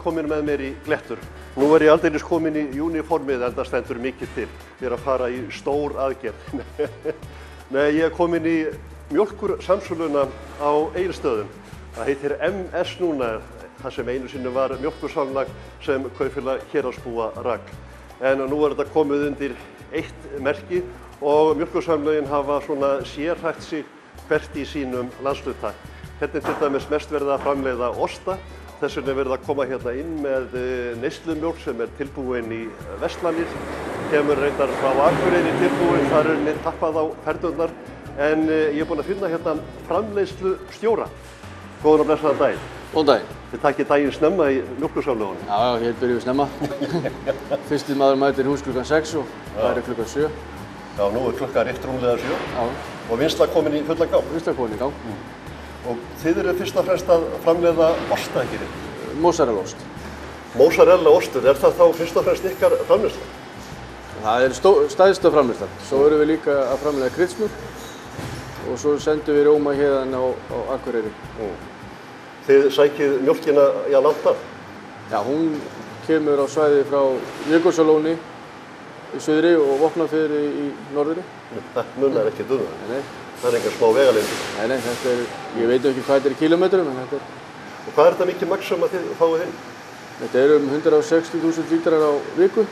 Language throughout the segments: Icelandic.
velkomin með mér í Glettur. Nú ég aldeilis komin í uniformið enda stendur mikið til. Ég að fara í stór aðgerð. Nei, ég komin í mjólkursamsöluna á Egilsstöðum. Það heitir MS núna, það sem einu sinni var mjólkursamlag sem Kaupfélag Héraðsbúa rak. En nú þetta komið undir eitt merki og mjólkursamlögin hafa svona sérhæft sig hvert í sínum landshluta. Hérna til dæmis mest verið að framleiða osta. Þess vegna verið að koma hérna inn með neyslumjólk sem tilbúin í verslanir. Kemur reyndar frá Akureyri tilbúin, þar tappað á ferðurnar. En ég búinn að finna hérna framleiðslustjóra. Góðan og blessaðan daginn. Góðan daginn. Þið takkið daginn snemma í mjólkursamlögunum. Já, hér byrjum við snemma. Fyrsti maður mætir hús klukkan 6 og það klukkan 7. Já, nú klukkan rétt rúmlega 7. Já. Og vinnsla komin í fullan gang. Vinnsla komin í gang. Og þið eru fyrst og fremst að framleiða osta, ekki rétt? Mozzarella-ost. Mozzarella-ostur, það þá fyrst og fremst ykkar framleiðsla? Það stærsta framleiðslan. Svo erum við líka að framleiða kryddmjólk og svo sendum við rjóma hérna á Akureyri. Þið sækið mjólkina langt af? Já, hún kemur á svæði frá Jökulsárlóni í suðri og Vopnafirði í norðri. Það munar ekki um það? Nei. Það er engar smá vegalengdir? Nei, þetta ég veit ekki hvað þetta í kílómetrum, en þetta Og hvað er þetta mikið magn sem þið fáið inn? Þetta eru 160.000 lítrar á viku,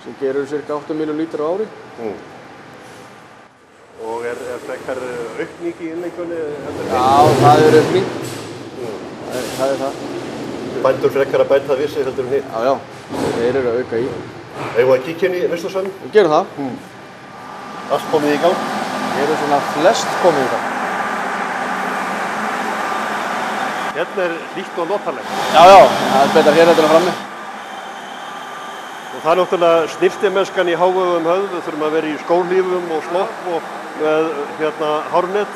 sem gerur ca. 8 milljón lítrar á ári. Og er frekar aukning í innleikunni? Já, það er aukning. Það er það. Bændur frekar að bæta við sig heldur en hitt? Já, þeir eru að auka í. Eigum við að kíkja inn í veislusalinn? Við gerum það. Allt komið í gang? Við erum svona flest komið í gang. Hérna er hlýtt og notalegt. Já, það er betra hér en frammi. Og það er náttúrulega snyrtimennskan í hávegum höfð. Við þurfum að vera í skóhlífum og slopp og með hárnet.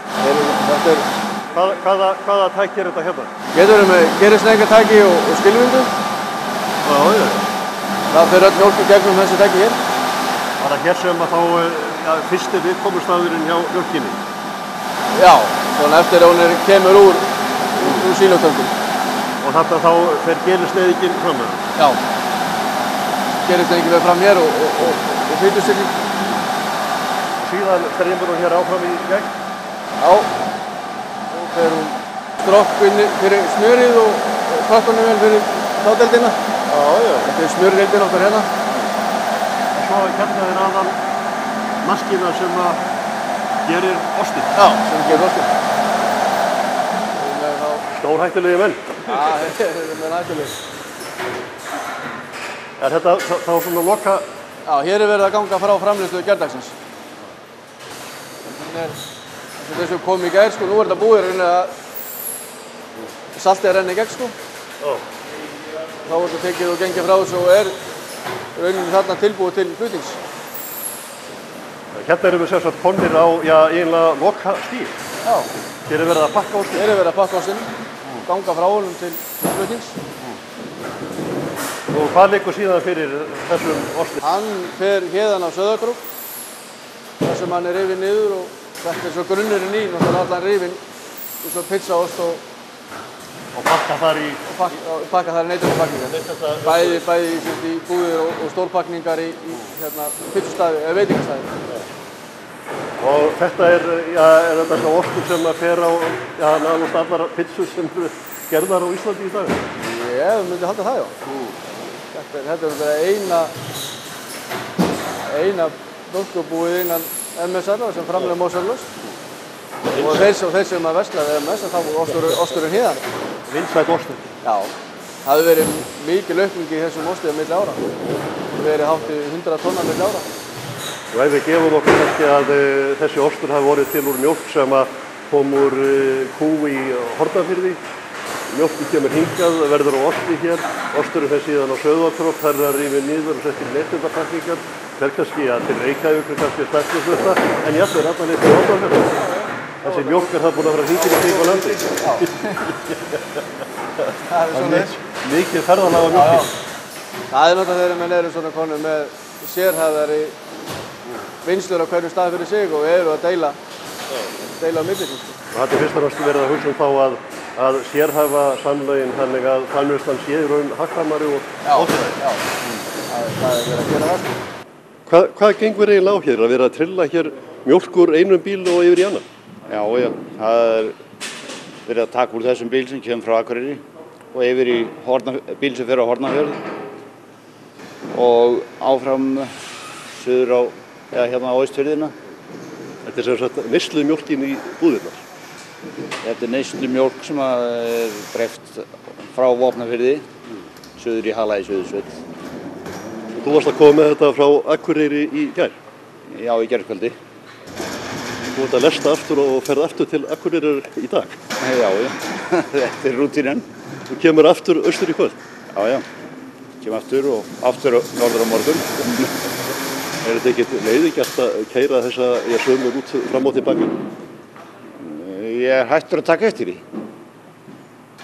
Hvaða tæki er þetta hérna? Getur við með gerisneigatæki og skilvindu. Já. Það fyrir öll mjólk í gegnum þessi tæki hér. Var það hér sem að þá fyrsti viðkomustafurinn hjá mjólkinni? Já, svona eftir að hún kemur úr sílótöngum. Og þarna þá fer gerisneiðingin fram með það? Já. Gerisneiðingin fer fram hér og fitustilling. Síðan streymur hún hér áfram í gegn? Já. Og fer hún strokk fyrir smjörið og pakkunum vel fyrir hládeldina. Já. Þetta er smjördeildin okkar hérna. Og svo hérna er aðal maskína sem gerir ostinn. Já, sem gerir ostinn. Stórhættulegi menn. Já, þetta er menn hættulegi. Er þetta þá svona loka? Já, hér er verið að ganga frá framleiðslu gærdagsins. Þess að kom í gær, nú er þetta búið að saltið renna í gegn, Já. Þá er þetta tekið og gengið frá þessu og er rauninni þarna tilbúið til flutnings. Hérna erum við sem sagt komnir á, eiginlega loka stíl. Já. Hér er verið að pakka ostinn. Hér er verið að pakka ostinn, ganga frá honum til flutnings. Og hvað liggur síðan fyrir þessum ostinn? Hann fer héðan á Sauðárkrók, þar sem hann er rifinn niður og þetta er svo grunnurinn í, náttúrulega allan rifinn, eins og pizzaost Og pakka þar í... Pakka þar í neytunarpakningar. Bæði í búðir og stórpakningar í pizzastaði eða veitingastaði. Og þetta er þetta svona ostur sem fer á nánast allar pizzur sem eru gerðar á Íslandi í dag? Ég myndi halda það, já. Þetta er eina mjólkurbúið innan MS-ar sem framleiðir mozzarella-ost. Og þeir sem að versla við MS, þá er osturinn héðan. Vinsæll ostur? Já. Það hefur verið mikil aukning í þessum osti á milli ára. Það hefur verið hátt í 100 tonna milli ára. Og ef við gefum okkur kannski að þessi ostur hafi vorið til úr mjólk sem kom úr kú í Hornafirði. Mjólkin kemur hingað, verður á osti hér. Osturinn fer síðan á Sauðárkrók, þar er rifinn niður og sett í neytendapakningar. Fer kannski til Reykjavíkur, kannski stærstu hluta, en jafnvel allan leið til Hornafirði. Þessi mjólk er það búin að vera hringinn í kring á landi. Það er svona mikið ferðalag af mjólkin. Það er náttúrulega þegar menn eru svona konur með sérhæfðari vinnslur á hverjum stað fyrir sig og eru að deila á milli. Og þetta er fyrst og fremst verið að hugsa þá að sérhæfa samlögin þannig að framleiðslan sé í raun hagkvæmari og ódýrari. Já, það verið að gera það. Hvað gengur eiginlega á hér? Að vera að trilla hér mjólk úr einum bíl og yfir í annan? Já, það verið að taka úr þessum bíl sem kemur frá Akureyri og yfir í bíl sem fer á Hornafjörð og áfram suður á, hérna á Austfjörðina. Þetta er sem sagt neyslu mjólkin í búðirnar. Þetta er neyslu mjólk sem er dreift frá Vopnafirði, suður í Hala í Suðursveit. Þú varst að koma með þetta frá Akureyri í gær? Já, í gærkvöldi. Þú ert að lesta aftur og ferð aftur til Akureyrar í dag? Já, þetta er rútínan. Þú kemur aftur austur í kvöld? Já, kemur aftur og aftur norður á morgun. Er þetta ekkert leiðigjarnt að keyra þessa sömu rút fram og tilbaka? Ég er hættur að taka eftir því.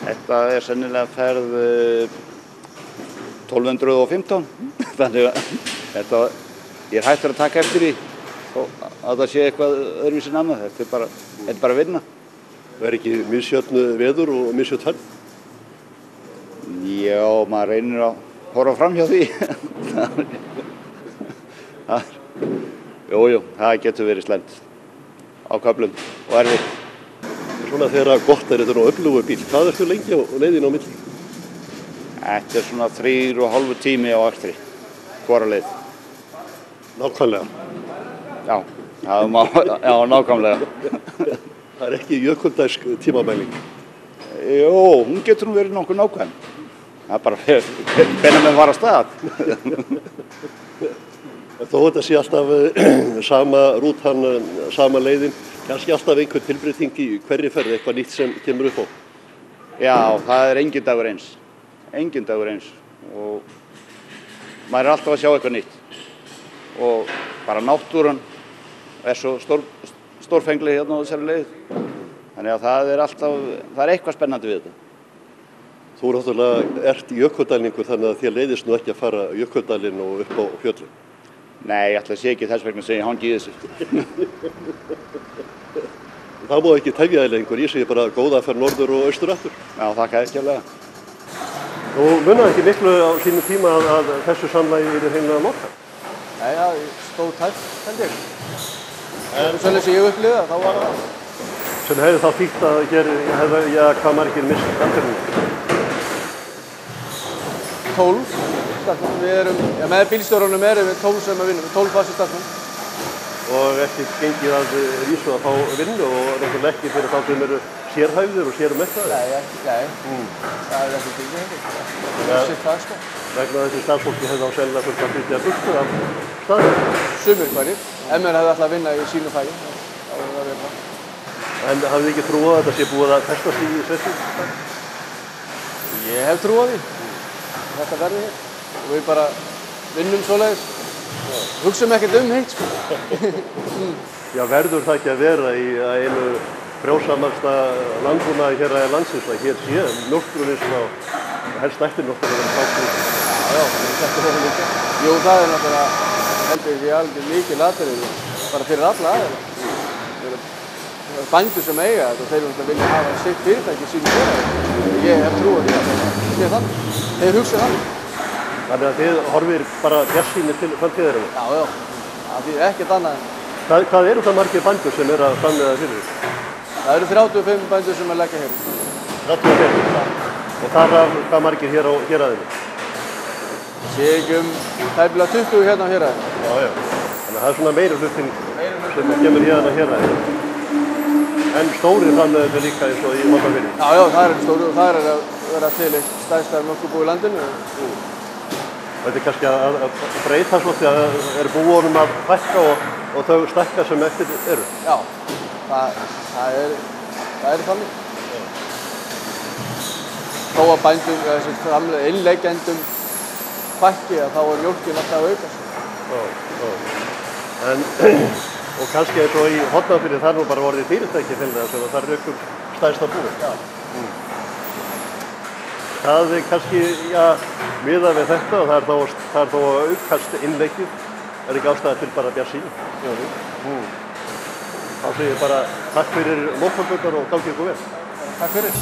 Þetta er sennilega ferð 1215, þannig að ég er hættur að taka eftir því að það sé eitthvað öðruvísi en annað. Þetta er bara vinna. Er ekki misjöfn veður og misjöfn færð? Já, maður reynir að horfa fram hjá því. Jú, það getur verið slæmt á köflum og erfitt. Svona þegar gott er þetta nú öflugur bíl, hvað ertu lengi á leiðin á milli? Þetta er svona 3,5 tími á akstri, hvora leið. Nákvæmlega? Já, nákvæmlega. Það er ekki jökuldæsk tímamæling? Jó, hún getur nú verið nokkuð nákvæm. Það er bara hvenær menn var á stað. Þó þetta sé alltaf sama rútan, sama leiðin, kannski alltaf einhver tilbreyting í hverri ferð, eitthvað nýtt sem kemur upp á? Já, það er engin dagur eins. Engin dagur eins. Og maður er alltaf að sjá eitthvað nýtt. Og bara náttúran er svo stórfengleg hérna á þessari leið. Þannig að það er eitthvað spennandi við þetta. Þú náttúrulega ert jökuldælningur þannig að þér leiðist nú ekki að fara jökuldælinn og upp á fjöllin. Nei, ég ætla að sé ekki þess vegna sem ég hangi í þessu. Það má ekki tefja þig lengur, ég segi bara góða ferð norður og austur aftur. Já, þakka þér kærlega. Þú munaði ekki miklu á sínum tíma að þessu samlagi yrði hreinlega lokað? Nei, það stóð tætt, held ég. En svolítið sem ég upplifði þá var það. Sem hefði þá þýtt að hér hefði, hvað margir misst afturinn? 12 starfsmenn. Við erum, með bílstjórunum erum við 12 sem að vinna, 12 fastir starfsmenn. Og ekki gengið að vísu að fá vinnu og náttúrulega ekki fyrir þá sem eru sérhæfðir og sérmenntaðir? Nei. Það er ekki gengið. Það er sitt það, sko. Vegna þessi starfsfólki hefði á sennilega þurft að flytja burtu af staðinn? Sumir hverjir. Ef mér hefði alltaf að vinna í sínu fagi. En hafið þið ekki trú á að þetta sé búið að festast í sveitum? Ég hef trú á því. Þetta verði hér. Og við bara vinnum svoleiðis. Hugsum ekkert heitt, sko. Já, verður það ekki að vera í einu frjósamasta landbúnaði hér að landsins að hér sé mjólkurvinnsla og helst eftirmjólkur að vera fáskriðt? Já, þetta er það líka. Jú, það er náttúrulega, heldur ég alveg mikið atriði, bara fyrir alla aðeins. Það er bændur sem eiga þetta og þeir vilja hafa sitt fyrirtæki sínu félagi. Ég hef trú á því að það er þannig. Þeir hugsa þannig. Þannig að þið horfir bara bjartsýni til framtíðarinnar? Já, það er ekkert annað en. Hvað eru það margir bændur sem eru að framleiða fyrir því? Það eru 35 bændur sem að leggja hér. 35? Og þar af hvað margir hér á héraðinu? Það sé ekki tæplega 20 hérna á héraðinu. Já. Þannig að það er svona meiri hlutin sem kemur hérna á héraðinu. En stóri framleiðendur líka eins og í Hornafirði? Já, það eru stóri og það er að vera til eitt stærsta mjólkurbú í landinu. Þetta er kannski að breyta svolítið að er búunum að fækka og þau stækka sem eftir eru? Já, það er þannig. Þó að bændum, innleggjendum fækki að þá er mjólkin alltaf að aukast. Og kannski eins og í Hornafirði það er nú bara orðið fyrirtæki fylglega sem það er ykkur stærsta búin. Já. Það er kannski, miðað við þetta og það er þó að aukast innleggið, er ekki ástæða til bara bjartsýni. Þá segir ég bara takk fyrir móttökurnar og gangi ykkur vel. Takk fyrir.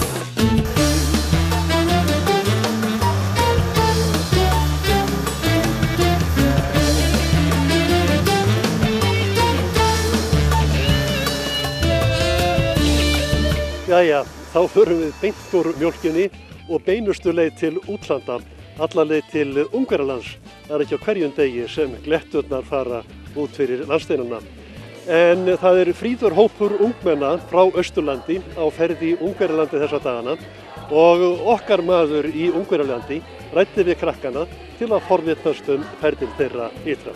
Jæja, þá förum við beint úr mjólkinni og beinustu leið til útlanda, alla leið til Ungverjalands. Það ekki á hverjum degi sem gletturnar fara út fyrir landsteinana. En það fríður hópur ungmenna frá Austurlandi á ferð í Ungverjalandi þessa dagana og okkar maður í Ungverjalandi ræddi við krakkana til að forvitnast ferðin þeirra ytra.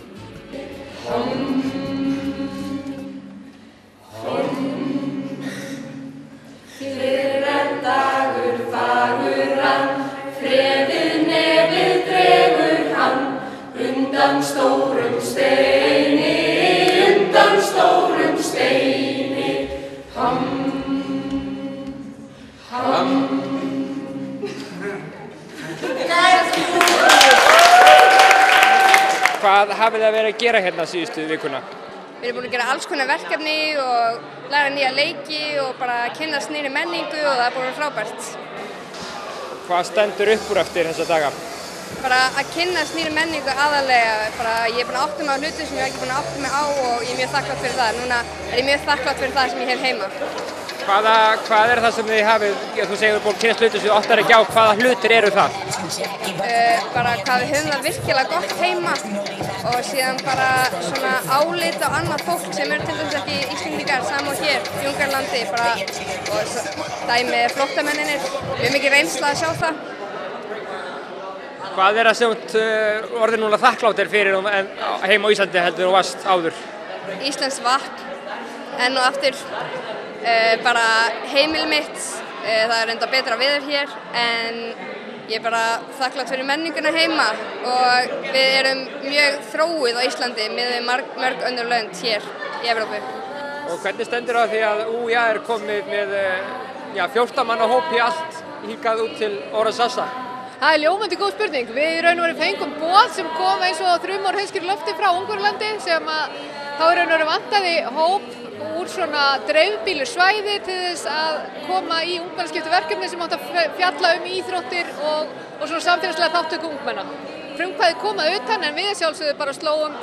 Dagur fagur hann, freðið nefið dregur hann, undan stórum steini, ham, ham. Hvað hafið þið verið að gera hérna síðustu vikuna? Við erum búin að gera alls konar verkefni og læra nýja leiki og bara kynnast nýri menningu og það er búin að vera frábært. Hvað stendur upp úr eftir þessa daga? Bara að kynnast nýri menningu aðalega. Ég er búin að átta mig á hluti sem ég hef ekki búin að átta mig á og ég er mjög þakklátt fyrir það. Núna er ég mjög þakklátt fyrir það sem ég hef heima. Hvað er það sem þið hafið, þú segir búin að kynnast hluti sem þið áttar ekki á, hvaða hlutir eru það? Bara hvað við höfum það virkilega gott heima og síðan bara svona álit á annað fólk sem eru til dæmis ekki Íslendingar, sama og hér í Ungverjalandi og dæmi flóttamennir, mjög mikið reynsla að sjá það. Hvað er það sem orðið núna þakkláttir fyrir heima á Íslandi heldur og varst áður? Íslenskt vatn, enn og aftur, bara heimili mitt, það er enda betra veður hér en ég er bara þakklátt fyrir menninguna heima og við erum mjög þróið á Íslandi með mörg önnur lönd hér í Evrópu. Og hvernig stendur á því að UiA er komið með 14 manna hóp í allt hingað út til Orrasassa? Það er ljómandi góð spurning. Við í raun og veru fengum boð sem kom eins og þrumar hauskir í lofti frá Ungverjalandi sem að þá í raun og veru vantaði hóp úr svona dreifbýlu svæði til þess að koma í ungmennaskiptu verkefni sem átt að fjalla íþróttir og svona samfélagslega þáttöku ungmenna. Frumkvæðið kom að utan en við sjálfsögðu bara slóum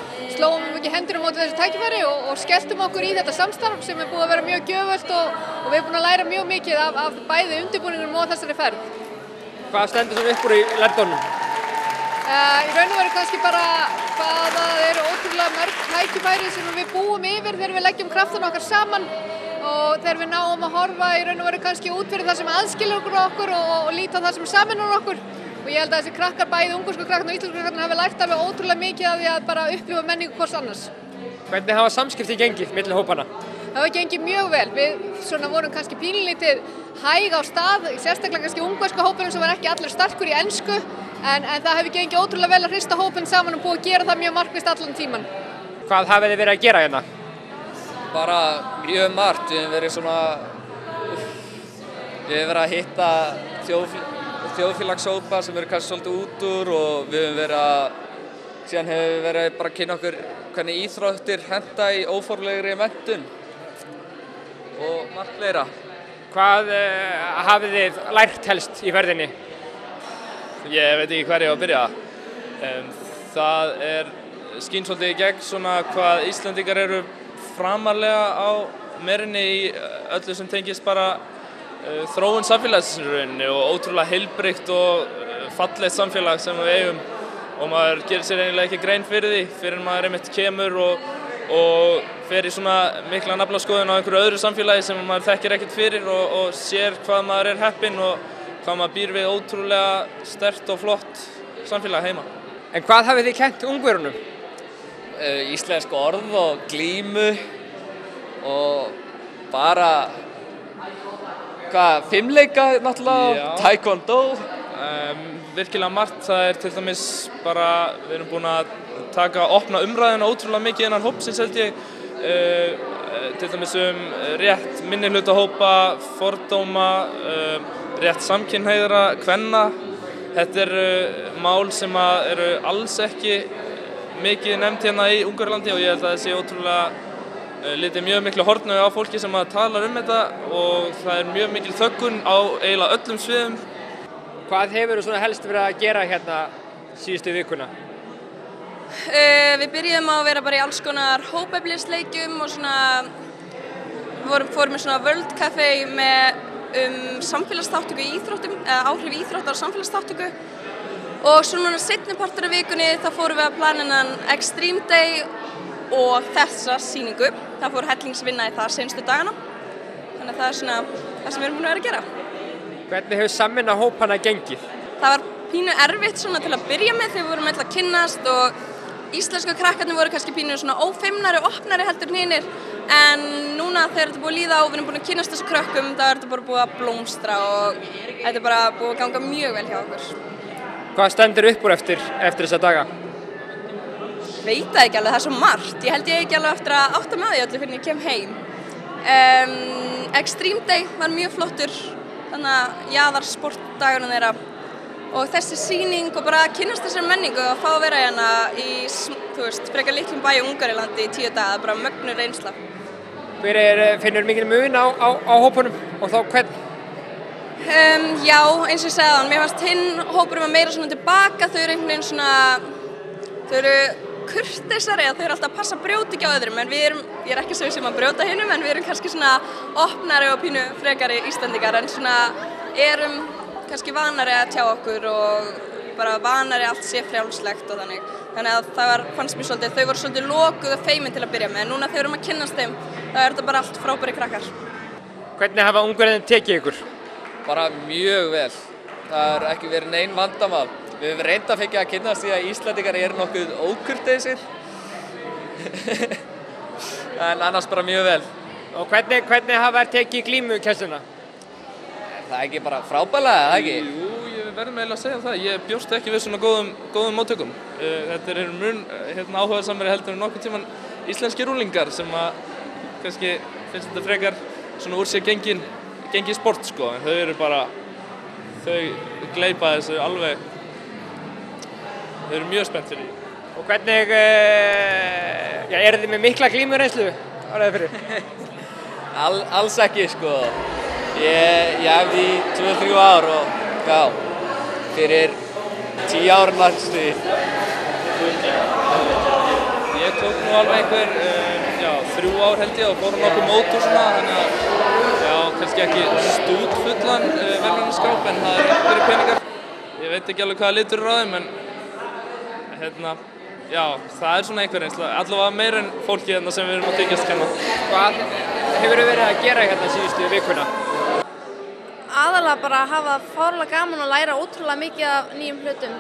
ekki hendur á móti þessu tækifæri og skelltum okkur í þetta samstarf sem er búið að vera mjög gjöfult og við erum búin að læra mjög mikið af bæði undirbúningunum og þessari ferð. Hvað stendur sem upp úr í lærdómnum? Í raun og veru kannski bara hvað það eru ótrúlega mörg tækifæri sem við búum yfir þegar við leggjum kraftan okkar saman og þegar við náum að horfa í raun og veru kannski út fyrir það sem aðskilur okkur og líta á það sem sameinar okkur. Og ég held að þessi krakkar, bæði ungversku krakkarnir og íslensku krakkarnir hafi lært alveg ótrúlega mikið af því að bara upplifa menningu hvors annars. Hvernig hafa samskipti gengið milli hópanna? Það hafa gengið mjög vel. Við vorum kannski pínlítið hæg á stað, sérstaklega kannski ungversku hópurinn sem var ekki allir sterkur í ensku, en það hefur gengið ótrúlega vel að hrista hópinn saman og búið að gera það mjög markvisst allan tíman. Hvað hafið þið verið að gera hérna? Bara mjög margt. Við hefum verið að hitta þjóðfélagshópa sem eru kannski svolítið út úr og síðan hefur við verið bara að kynna okkur hvernig íþróttir henta í óformlegri menntun og margt fleira. Hvað hafið þið lært helst í ferðinni? Ég veit ekki hver ég á að byrja. Það skín svolítið í gegn svona hvað Íslendingar eru framarlega á merinni í öllu sem tengist bara þróun samfélagsins og ótrúlega heilbrigt og fallegt samfélag sem við eigum og maður gerir sér eiginlega ekki grein fyrir því fyrir en maður einmitt kemur og fer í svona mikla naflaskoðun á einhverju öðru samfélagi sem maður þekkir ekkert fyrir og sér hvað maður er heppinn og hvað maður býr við ótrúlega sterkt og flott samfélag heima. En hvað hafið þið kennt ungverjunum? Íslensk orð og glímu og bara fimleika náttúrulega, taekwondo. Virkilega margt, það til dæmis bara, við erum búin að opna umræðuna ótrúlega mikið innan hópsins held ég. Til dæmis rétt minnihlutahópa, fordóma, rétt samkynhneigðra, kvenna. Þetta mál sem eru alls ekki mikið nefnt hérna í Ungverjalandi og ég held að það sé ótrúlega litið mjög miklu hornauga á fólki sem talar þetta og það mjög mikil þöggun á eiginlega öllum sviðum. Hvað hefur þú svona helst verið að gera hérna síðustu vikuna? Við byrjuðum á að vera bara í alls konar hópeflisleikjum og svona fórum með svona World Café með samfélagsþátttöku í íþróttum, eða áhrif íþróttar og samfélagsþátttöku. Og svo núna seinni partur af vikunni þá fórum við að plana þennan Extreme Day og þessa sýningu. Það fór hellingsvinna í það seinustu dagana. Þannig að það svona það sem við erum búin að vera að gera. Hvernig hefur samvinna hópanna gengið? Það var pínu erfitt svona til að byrja með þegar við vorum öll að kynnast og íslensku krakkarnir voru kannski pínu svona ófeimnari og opnari heldur en hinir. En núna þegar þetta er búið að líða og við erum búin að kynnast þessu krökkum, þá er þetta bara búið að blómstra og þetta er bara búið að ganga mjög vel hjá okkur. Hvað stendur upp úr eftir þessa daga? Veit það ekki alveg, það er svo margt. Ég held ég ekki alveg eftir að átta með því öllu fyrir ég kem heim. Extreme Day var mjög flottur, þannig að jaðarsportdagurinn þeirra. Og þessi sýning og bara að kynnast þessari menningu og fá að vera hérna í, frekar litlum bæ í Ungarílandi í 10 daga, bara mögnuð reynsla. Finnur mikil mun á hópunum og þá hvern? Já, eins og ég segði þann, mér fannst hinn hópurum að meira svona tilbaka, þau eru einhvern veginn svona, þau eru kurteisari, þau eru alltaf að passa að brjóta ekki á öðrum, en ég er ekki að segja sem að brjóta hinnum, en við erum kannski svona opnari og pínu frekari Íslendingar, en svona erum kannski vanari að tjá okkur og bara vanari allt sé frjálslegt og þannig. Þannig að það fannst mér svolítið, þau voru svolítið lokuð og feimin til að byrja með, en núna þegar við erum að kynnast þeim, þá er þetta bara allt frábæri krakkar. Hvernig hafa ungverðin tekið ykkur? Bara mjög vel. Það er ekki verið nein vandamál. Við höfum reynt að fengja að kynnast því að Íslendingar eru nokkuð ókurteisir. En annars bara mjög vel. Og hvernig hafa þær tekið glímukennsluna? Það er ekki bara frábærlega, eða ekki? Jú, ég verðum eiginlega að segja það. Ég bjóst ekki við svona góðum móttökum. Þetta er mun áhugasamari heldur en nokkurn tímann íslenskir unglingar sem að kannski finnst þetta frekar svona úr sér gengið sport sko, en þau eru bara, þau gleypa þessu alveg, þau eru mjög spennt fyrir því. Og hvernig, eru þið með mikla glímureynslu áraðið fyrir? Alls ekki sko, ég hef í 2-3 ár og já, fyrir 10 ára næstu. Ég tók nú alveg einhver, 3 ár held ég og fór nokkuð mót og svona, þannig að kannski ekki stútfullan verðlaunaskáp en það einhverjir peningar. Ég veit ekki alveg hvaða litur á þeim en það er svona einhver reynsla. Allavega meira en fólki sem við erum að þykjast kenna. Hvað hefur þið verið að gera hérna síðustu vikuna? Aðalega bara að hafa fárlega gaman og læra ótrúlega mikið af nýjum hlutum.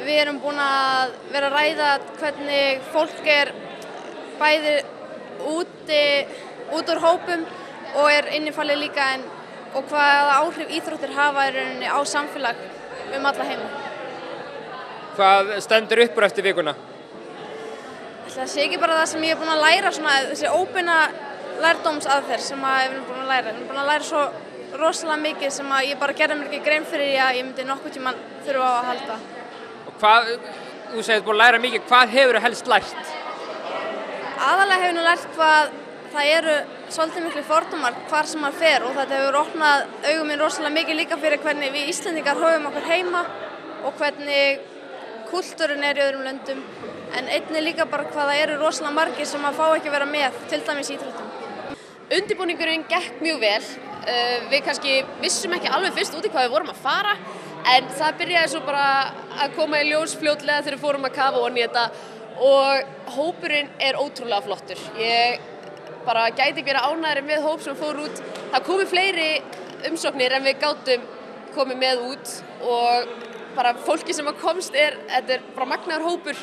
Við erum búin að vera að ræða hvernig fólk er bæði út úr hópum og er innifalið líka og hvaða áhrif íþróttir hafa í rauninni á samfélag alla heima. Hvað stendur upp úr eftir vikuna? Það sé ekki bara það sem ég er búin að læra, svona, þessi óbeina lærdómsaðferð sem við erum búin að læra. Við erum búin að læra svo rosalega mikið sem ég bara gerði mér ekki grein fyrir að ég myndi nokkuð tímann þurfa á að halda. Og þú segir búin að læra mikið, hvað hefur þú helst lært? Aðalega hefur nú lært hvað það eru svolítið miklu fordómar hvar sem maður fer og þetta hefur opnað augum mín rosalega mikið líka fyrir hvernig við Íslendingar höfum okkur heima og hvernig kúltúrinn er í öðrum löndum en einnig líka bara hvað það eru rosalega margir sem að fá ekki að vera með, til dæmis íþróttum. Undirbúningurinn gekk mjög vel. Við kannski vissum ekki alveg fyrst út í hvað við vorum að fara en það byrjaði svo bara að koma í ljós fljótlega þegar við fórum að kafa ofan í þetta og hópurinn er ótrúlega flottur. Ég bara gæti ekki verið ánægðari með hóp sem fór út. Það komu fleiri umsóknir en við gátum komið með út og bara fólki sem komst þetta er bara magnaður hópur.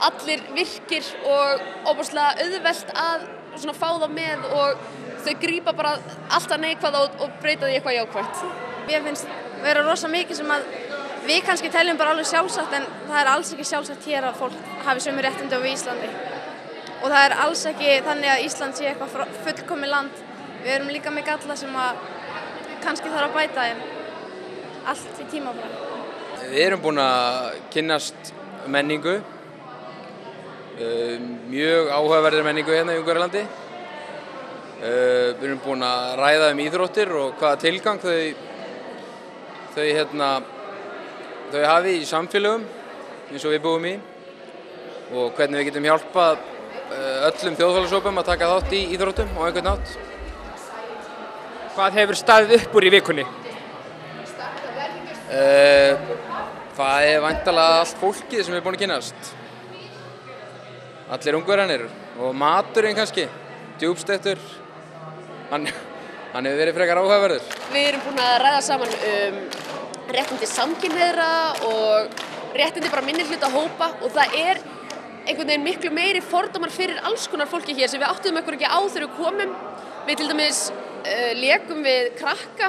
Allir virkir og óbúrslega auðvelt að svona fá það með og þau grípa bara alltaf neikvæða og breyta því eitthvað jákvætt. Mér finnst vera rosa mikið sem að við kannski teljum bara alveg sjálfsagt en það er alls ekki sjálfsagt hér að fólk hafi sömu réttindi á Íslandi. Og það er alls ekki þannig að Ísland sé eitthvað fullkomið land. Við erum líka með galla sem að kannski þarf að bæta en allt í tíma bara. Við erum búin að kynnast menningu, mjög áhugaverðir menningu hérna í Ungverjalandi Við erum búin að ræða íþróttir og hvaða tilgang þau hafi í samfélögum eins og við búum í og hvernig við getum hjálpað öllum þjóðfélagshópum að taka þátt í íþróttum á einhvern hátt. Hvað hefur staðið upp úr í vikunni? Það væntanlega allt fólkið sem við erum búin að kynnast. Allir ungverjanir og maturinn kannski, djúpstettur, hann hefur verið frekar áhugaverður. Við erum búin að ræða saman réttindi samkynhneigðra og réttindi bara minnihluta hópa og það einhvern veginn miklu meiri fordómar fyrir alls konar fólki hér sem við áttuðum okkur ekki á þegar við komum. Við til dæmis lékum við krakka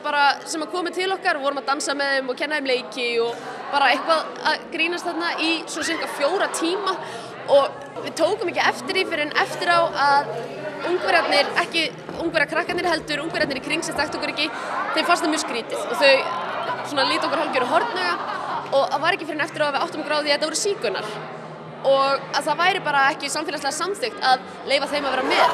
bara sem að komu til okkar og vorum að dansa með þeim og kenna þeim leiki og bara eitthvað að grínast þarna í svona cirka 4 tíma og við tókum ekki eftir því fyrir en eftir á að ungverjarnir, ekki ungverjakrakkarnir heldur, ungverjarnir í kring sem þekktu okkur ekki, þeim fannst það mjög skrítið og þau svona lítu okkur hálfgerðu hornauga og það var ekki fyrir en eftir á að við áttum okkur á því að þetta voru sígaunar og að það væri bara ekki samfélagslega samþykkt að leyfa þeim að vera með.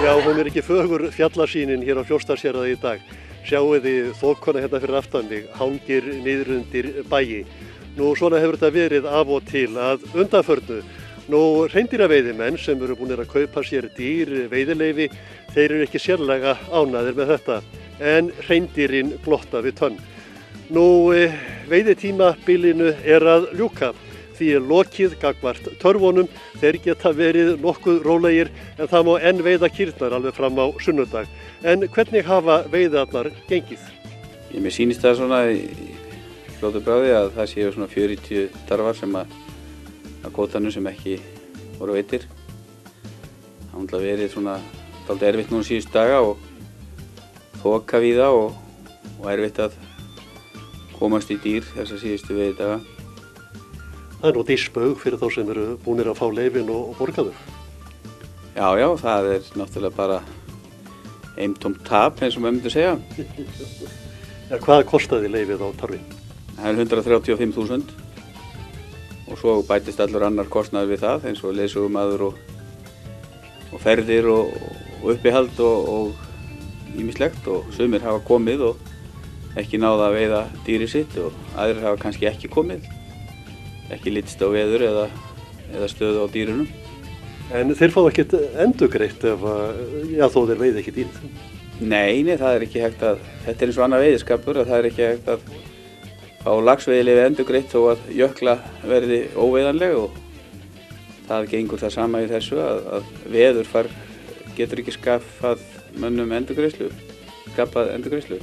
Já, hún ekki fögur fjallasýnin hér á Fljótsdalshéraði í dag. Sjáu þið þokuna hérna fyrir aftan mig, hangir niður undir bæi. Nú svona hefur þetta verið af og til að undanförnu. Nú hreindýraveiðimenn sem eru búin að kaupa sér dýr, veiðileyfi, þeir eru ekki sérlega ánægðir með þetta, en hreindýrin glotta við tönn. Nú veiðitímabilinu að ljúka, því lokið gagnvart törfunum, þeir geta verið nokkuð rólegir en það má enn veiða kýrnar alveg fram á sunnudag. En hvernig hafa veiðarnar gengið? Mér sýnist það svona í fljótu bragði að það séu svona 40 tarfar sem að kvótanum sem ekki voru veitir. Það hefur verið svona dálítið erfitt núna síðustu daga og þoka víða og erfitt að komast í dýr þessa síðustu veiðdaga. Það nú dísbaug fyrir þá sem eru búnir að fá leyfin og borga þau. Já, það náttúrulega bara eintóm tap eins og maður myndi segja. Ja, hvað kostaði leyfið á tarfi? Það 135.000 og svo bætist allur annar kostnaður við það eins og leiðsögumaður og ferðir og uppihald og ýmislegt og sumir hafa komið og ekki náða að veiða dýri sitt og aðrir hafa kannski ekki komið, ekki litist á veður eða stöðu á dýrunum. En þeir fá ekkert endurgreitt ef þó þeir veiða ekki dýrið? Nei, það ekki hægt þetta eins og annar veiðiskapur að það ekki hægt að fá laxveiðileyfi endurgreitt þó að jökla verði óveiðanleg og það gengur það sama í þessu að veðurfar getur ekki skapað mönnum skapað endurgreiðslu.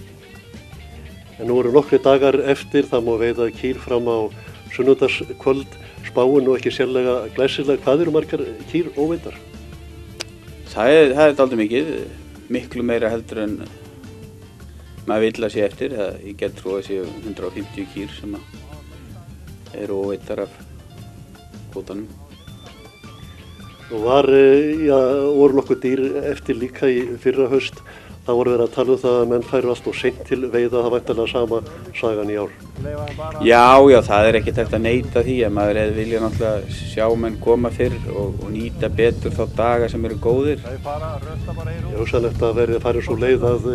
En nú eru nokkri dagar eftir, það má veiða kýr fram á sunnudagskvöld, spáin og ekki sérlega glæsilega. Hvað eru margar kýr óveiddar? Það dálítið mikið, miklu meira heldur en maður vill að sé eftir. Ég get trú að séu 150 kýr sem eru óveiddar af kvótanum. Og voru nokkuð dýr eftir líka í fyrra haust. Það voru verið að tala það að menn færu allt og seint til veiða, það væntanlega sama sagan í ár. Já, það ekkert hægt að neita því að maður hefði viljað náttúrulega sjá menn koma fyrr og nýta betur þá daga sem eru góðir. Hugsanlegt að verði farið svo leið að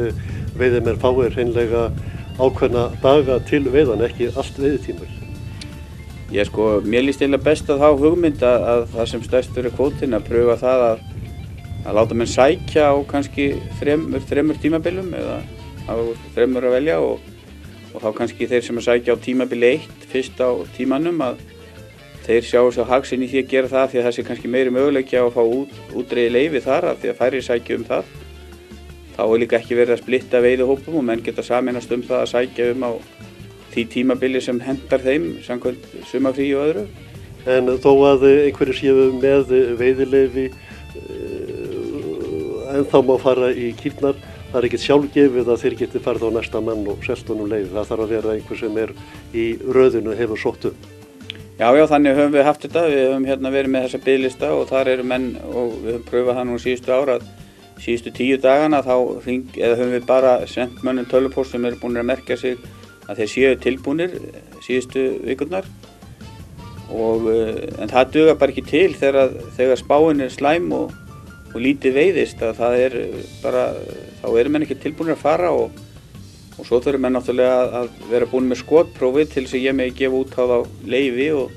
veiðimenn fái hreinlega ákveðna daga til veiðan, ekki allt veiðitímul. Mér líst eiginlega best að þá hugmynd að það sem stærstur kvótinn að pröfa það að láta menn sækja á kannski þremur tímabilum eða hafa 3 að velja og þá kannski þeir sem að sækja á tímabili 1 fyrst á tímanum að þeir sjá sér hag sinn í því að gera það því að það sé kannski meiri möguleiki á að fá útreiði leyfi þar af því að færri sækja það. Þá líka ekki verið að splitta veiðihópum og menn geta sameinast það að sækja á því tímabili sem hentar þeim samkvæmt sumarfrí og öðru. En þó að einhverju séu með veiðileyfi en þá má fara í kýrnar, það ekkert sjálfgefið að þeir geti farið á næsta mann og selt honum leyfi. Það þarf að vera einhver sem í röðinu hefur sótt um. Já, þannig höfum við haft þetta. Við höfum verið með þessa biðlista og þar eru menn og við höfum pröfað það nú síðustu ár að síðustu 10 dagana þá höfum við bara sendt mönnum tölvupóst sem eru búin að merkja sig að þeir séu tilbúnir síðustu vikurnar. En það dugar bara ekki til þegar spáin slæm og lítið veiðist, að það bara, þá eru menn ekki tilbúinir að fara og svo þurfum menn náttúrulega að vera búin með skotprófið til þess að ég megi gefa út á þá leyfi og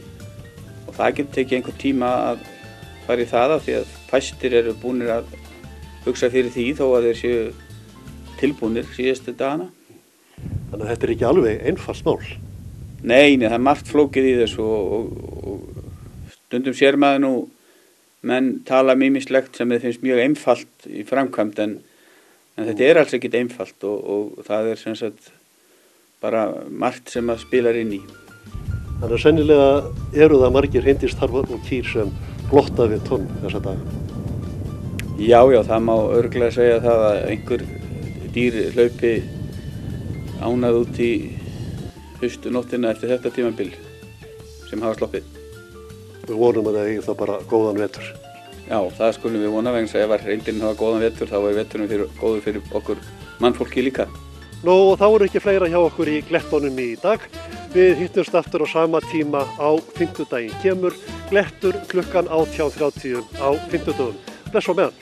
það getur tekið einhver tíma að fara í það af því að fæstir eru búinir að hugsa fyrir því þó að þeir séu tilbúinir síðustu dagana. Þannig að þetta er ekki alveg einfalt mál. Nei, það er margt flókið í þessu og stundum sér maður nú menn tala ýmislegt sem þeir finnst mjög einfalt í framkvæmd en þetta er alls ekkert einfalt og það er sem sagt bara margt sem að spilar inn í. Þannig að sennilega eru það margir hreindýrstarfar og kýr sem blotta við tonn þessa daga. Já, það má örugglega segja það að einhver dýr hlaupi ánað út í haustnóttina eftir þetta tímabil sem hafa sloppið. Við vonum að það eigi þá bara góðan vetur. Já, það skulum við vona vegna þess að ef reyndin hafa góðan vetur þá er veturinn góður fyrir okkur mannfólki líka. Nú, þá er ekki fleira hjá okkur í Glettunum í dag. Við hittumst aftur á sama tíma á fimmtudaginn kemur. Glettur klukkan 18:30 á fimmtudögum. Bless á meðan.